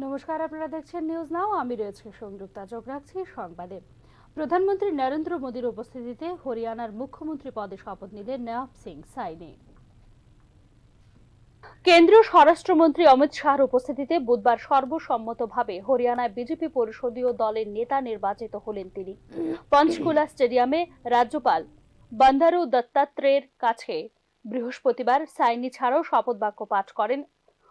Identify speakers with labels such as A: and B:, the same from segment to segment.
A: নমস্কার, আপনারা দেখছেন নিউজ নাও। আমি রয়েছে সংযুক্তা। চোখ রাখছি সংবাদে। প্রধানমন্ত্রী নরেন্দ্র মোদীর উপস্থিতিতে হরিয়ানার মুখ্যমন্ত্রী পদে শপথ নিলেন নবাব সিং সাইনি। কেন্দ্রীয় স্বরাষ্ট্রমন্ত্রী অমিত শাহর উপস্থিতিতে বুধবার সর্বসম্মতভাবে হরিয়ানায় বিজেপি পরিষদীয় দলের নেতা নির্বাচিত হলেন তিনি। পঞ্চকুলা স্টেডিয়ামে রাজ্যপাল বন্দারু দত্তাত্রেয়ের কাছে বৃহস্পতিবার সাইনি ছাড়াও শপথ বাক্য পাঠ করেন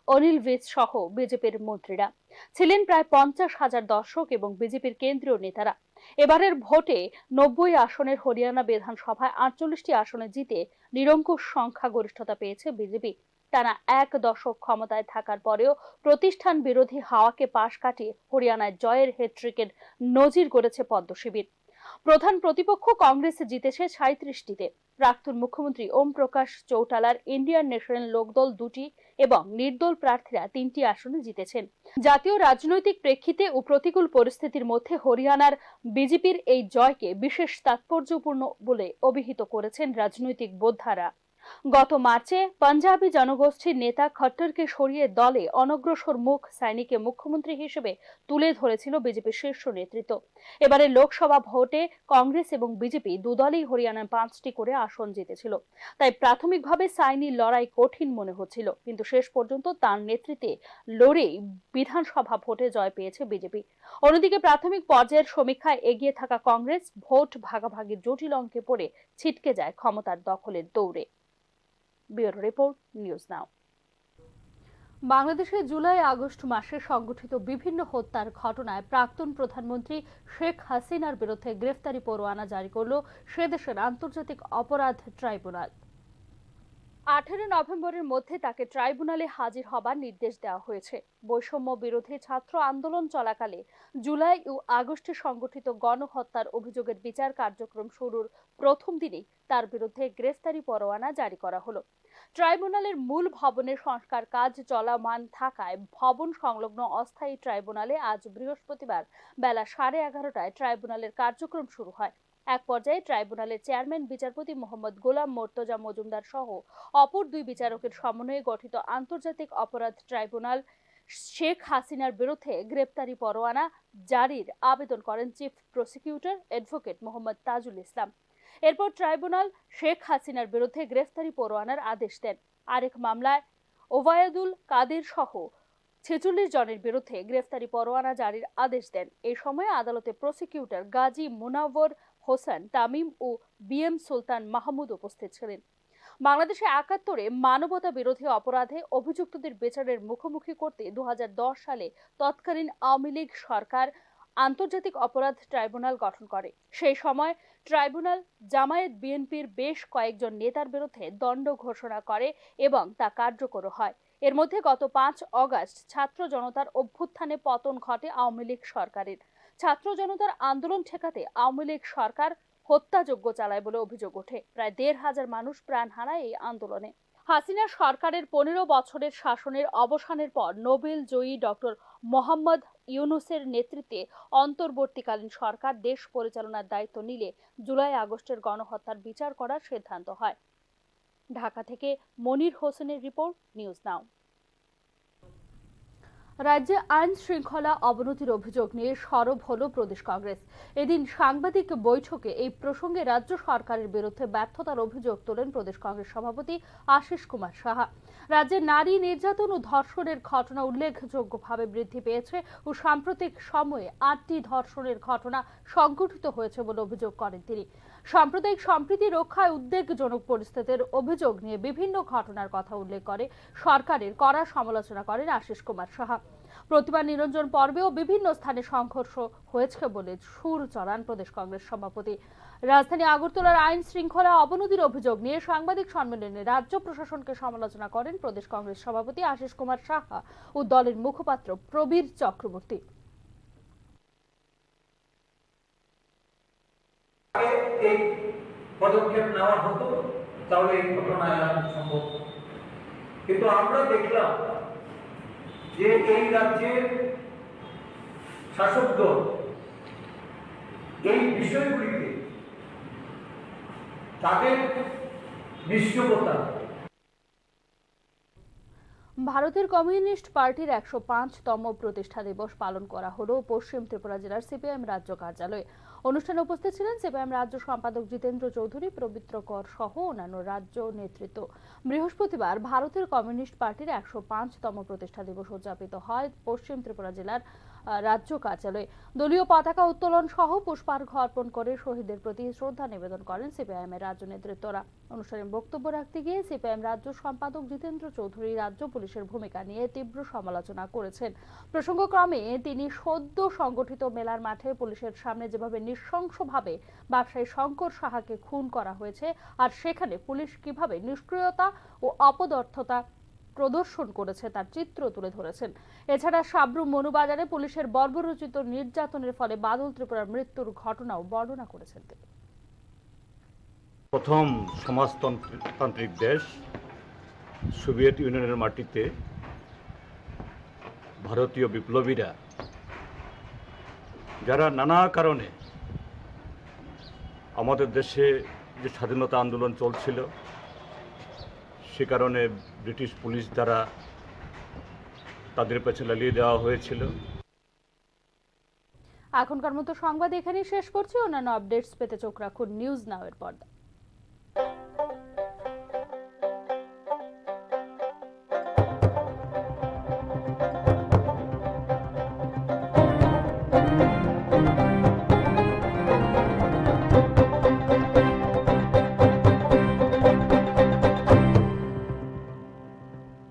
A: অনিল ভিজ সহ বিজেপির মন্ত্রীরা। ছিলেন প্রায় 50,000 দর্শক এবং বিজেপির কেন্দ্রীয় নেতারা। এবারের ভোটে 90 আসনের হরিয়ানা বিধানসভায় 48টি আসনে জিতে নিরঙ্কুশ সংখ্যাগরিষ্ঠতা পেয়েছে বিজেপি। টানা 1 দশক ক্ষমতায় থাকার পরেও প্রতিষ্ঠান বিরোধী হাওয়াকে পাশ কাটিয়ে হরিয়ানায় জয়ের হ্যাট্রিকের নজির গড়েছে পদ্ম শিবির। প্রধান প্রতিপক্ষ কংগ্রেস জিতেছে 37টিতে। প্রাক্তন মুখ্যমন্ত্রী ওম প্রকাশ চৌটালার ইন্ডিয়ান ন্যাশনাল লোকদল 2টি এবং নির্দল প্রার্থীরা 3টি আসনে জিতেছেন। জাতীয় রাজনৈতিক প্রেক্ষিতে ও প্রতিকূল পরিস্থিতির মধ্যে হরিয়ানার বিজেপির এই জয়কে বিশেষ তাৎপর্যপূর্ণ বলে অভিহিত করেছেন রাজনৈতিক বোদ্ধারা। গত মার্চে পাঞ্জাবি জনগোষ্ঠীর নেতা খট্টরকে সরিয়ে দলে অনগ্রসর মুখ সাইনিকে মুখ্যমন্ত্রী হিসেবে তুলে ধরেছিল বিজেপির শীর্ষ নেতৃত্ব। এবারে লোকসভা ভোটে কংগ্রেস এবং বিজেপি দুদলই হরিয়ানার 5টি করে আসন জিতেছিল। তাই প্রাথমিকভাবে সাইনির লড়াই কঠিন মনে হচ্ছিল, কিন্তু শেষ পর্যন্ত তার নেতৃত্বে লড়েই বিধানসভা ভোটে জয় পেয়েছে বিজেপি। অন্যদিকে প্রাথমিক পর্যায়ের সমীক্ষায় এগিয়ে থাকা কংগ্রেস ভোট ভাগাভাগির জটিল অঙ্কে পড়ে ছিটকে যায় ক্ষমতার দখলের দৌড়ে। Bureau report, news now. বাংলাদেশে জুলাই আগস্ট মাসে সংঘটিত বিভিন্ন হত্যার ঘটনায় প্রাক্তন প্রধানমন্ত্রী শেখ হাসিনার বিরুদ্ধে গ্রেফতারি পরোয়ানা জারি করল সে দেশের আন্তর্জাতিক অপরাধ ট্রাইব্যুনাল। 18 নভেম্বরের মধ্যে তাকে ট্রাইব্যুনালে হাজির হবার নির্দেশ দেওয়া হয়েছে। বৈষম্য বিরোধী ছাত্র আন্দোলন চলাকালে জুলাই ও আগস্টে সংগঠিত গণহত্যার অভিযোগের বিচার কার্যক্রম শুরুর প্রথম দিনেই তার বিরুদ্ধে গ্রেফতারি পরোয়ানা জারি করা হলো। ট্রাইব্যুনালের মূল ভবনের সংস্কার কাজ চলমান থাকায় ভবন সংলগ্ন অস্থায়ী ট্রাইব্যুনালে আজ বৃহস্পতিবার বেলা 11:30টায় ট্রাইব্যুনালের কার্যক্রম শুরু হয়। এক পর্যায়ে ট্রাইব্যুনালের চেয়ারম্যান বিচারপতি মোহাম্মদ গোলাম মোর্তজা মজুমদার সহ অপর 2 বিচারকের সমন্বয়ে গঠিত আন্তর্জাতিক অপরাধ ট্রাইব্যুনাল শেখ হাসিনার বিরুদ্ধে গ্রেপ্তারি পরোয়ানা জারির আবেদন করেন chief prosecutor advocate Mohammad Tajul Islam. এরপর ট্রাইব্যুনাল শেখ হাসিনার বিরুদ্ধে গ্রেফতারি পরোয়ানার আদেশ দেন। আরেক মামলায় ওবায়দুল কাদের সহ 46 জনের বিরুদ্ধে গ্রেফতারি পরোয়ানা জারির আদেশ দেন। এই সময় আদালতে প্রসিকিউটর গাজী মুনাওয়ার হোসেন তামিম ও বিএম সুলতান মাহমুদ উপস্থিত ছিলেন। বাংলাদেশে 71-এ মানবতা বিরোধী অপরাধে অভিযুক্তদের বিচারের মুখোমুখি করতে 2010 সালে তৎকালীন আওয়ামী লীগ সরকার আন্তর্জাতিক অপরাধ ট্রাইব্যুনাল গঠন করে। সেই সময় ট্রাইব্যুনাল জামায়াত বিএনপির বেশ কয়েকজন নেতার বিরুদ্ধে দণ্ড ঘোষণা করে এবং তা কার্যকর হয়। এর মধ্যে গত 5 অগস্ট ছাত্র জনতার অভ্যুত্থানে পতন ঘটে আওয়ামী লীগ সরকারের। ছাত্র জনতার আন্দোলন ঠেকাতে আওয়ামী লীগ সরকার হত্যাযজ্ঞ চালায় বলে অভিযোগ ওঠে। প্রায় 1,500 মানুষ প্রাণ হারায় এই আন্দোলনে। হাসিনা সরকারের 15 বছরের শাসনের অবসানের পর নোবেল জয়ী ডক্টর মোহাম্মদ ইউনূসের নেতৃত্বে অন্তর্বর্তীকালীন সরকার দেশ পরিচালনার দায়িত্ব নিলে জুলাই আগস্টের গণহত্যার বিচার করার সিদ্ধান্ত হয়। ঢাকা থেকে মনির হোসেনের রিপোর্ট, নিউজ নাও। রাজ্যে আইন শৃঙ্খলা অবনতির অভিযোগ নিয়ে সরব হল প্রদেশ কংগ্রেস। এদিন সাংবাদিক বৈঠকে এই প্রসঙ্গে রাজ্য সরকারের বিরুদ্ধে ব্যর্থতার অভিযোগ তোলেন প্রদেশ কংগ্রেস সভাপতি আশিস কুমার সাহা। রাজ্যে নারী নির্যাতন ও ধর্ষণের ঘটনা উল্লেখযোগ্যভাবে বৃদ্ধি পেয়েছে ও সাম্প্রতিক সময়ে 8টি ধর্ষণের ঘটনা সংঘটিত হয়েছে বলে অভিযোগ করেন তিনি। সাম্প্রদায়িক সম্প্রীতি রক্ষায় উদ্বেগজনক পরিস্থিতির অভিযোগ নিয়ে বিভিন্ন ঘটনার কথা উল্লেখ করে সরকারের কড়া সমালোচনা করেন আশিস কুমার সাহা। প্রতিবাদ নিরঞ্জন পর্বেও বিভিন্ন স্থানে সংঘর্ষ হয়েছে বলে সুর চড়ান প্রদেশ কংগ্রেস সভাপতি। রাজধানী আগরতলার আইন শৃঙ্খলা অবনতির অভিযোগ নিয়ে সাংবাদিক সম্মেলনে রাজ্য প্রশাসনকে সমালোচনা করেন প্রদেশ কংগ্রেস সভাপতি আশিস কুমার সাহা ও দলের মুখপাত্র প্রবীর চক্রবর্তী।
B: এই পদক্ষেপ নেওয়া হতো তাহলে এই ঘটনা এড়ানো সম্ভব, কিন্তু আমরা দেখলাম যে এই রাজ্যের শাসক দল এই বিষয়গুলিতে তাদের নিষ্ক্রিয়তা।
A: ভারতের কমিউনিস্ট পার্টির 105তম প্রতিষ্ঠা দিবস পালন করা হলো পশ্চিম ত্রিপুরা জেলার সিপিআইএম রাজ্য কার্যালয়ে। অনুষ্ঠানে উপস্থিত ছিলেন সিপিআইএম রাজ্য সম্পাদক জিতেন্দ্র চৌধুরী, পবিত্র কর সহ অন্যান্য রাজ্য নেতৃত্ব। বৃহস্পতিবার ভারতের কমিউনিস্ট পার্টির 105তম প্রতিষ্ঠা দিবস উদযাপিত হয় পশ্চিম ত্রিপুরা জেলার রাজ্য কার্যালয়ে। দলীয় পতাকা উত্তোলন সহ পুষ্পার্ঘ্য অর্পণ করে শহীদদের প্রতি শ্রদ্ধা নিবেদন করেন সিপিআইএম এর রাজ্য নেতৃত্বরা। অনুষ্ঠানে বক্তব্য রাখতে গিয়ে সিপিআইএম রাজ্য সম্পাদক জিতেন্দ্র চৌধুরী রাজ্য পুলিশের ভূমিকা নিয়ে তীব্র সমালোচনা করেছেন। প্রসঙ্গক্রমে তিনি সদ্য সংগঠিত মেলার মাঠে পুলিশের সামনে যেভাবে নৃশংসভাবে ব্যবসায়ী শঙ্কর সাহাকে খুন করা হয়েছে, আর সেখানে পুলিশ কিভাবে নিষ্ক্রিয়তা ও অপদার্থতা প্রদর্শন করেছে তার চিত্র তুলে ধরেছেন। এছাড়া সাবরুম মনুবাজারে পুলিশের বর্বরোচিত নির্যাতনের ফলে বাদল ত্রিপুরার মৃত্যুর ঘটনাও বর্ণনা করেছেন তিনি।
C: প্রথম সমাজতান্ত্রিক দেশ সোভিয়েত ইউনিয়নের মাটিতে ভারতীয় বিপ্লবীরা যারা নানা কারণে আমাদের দেশে যে স্বাধীনতা আন্দোলন চলছিল সে কারণে ব্রিটিশ পুলিশ দ্বারা তাদের পেছনে লেলিয়ে দেওয়া হয়েছিল।
A: এখনকার মতো সংবাদ এখানেই শেষ করছি। অন্যান্য আপডেটস পেতে চোখ রাখুন নিউজ নাও এর পর্দায়।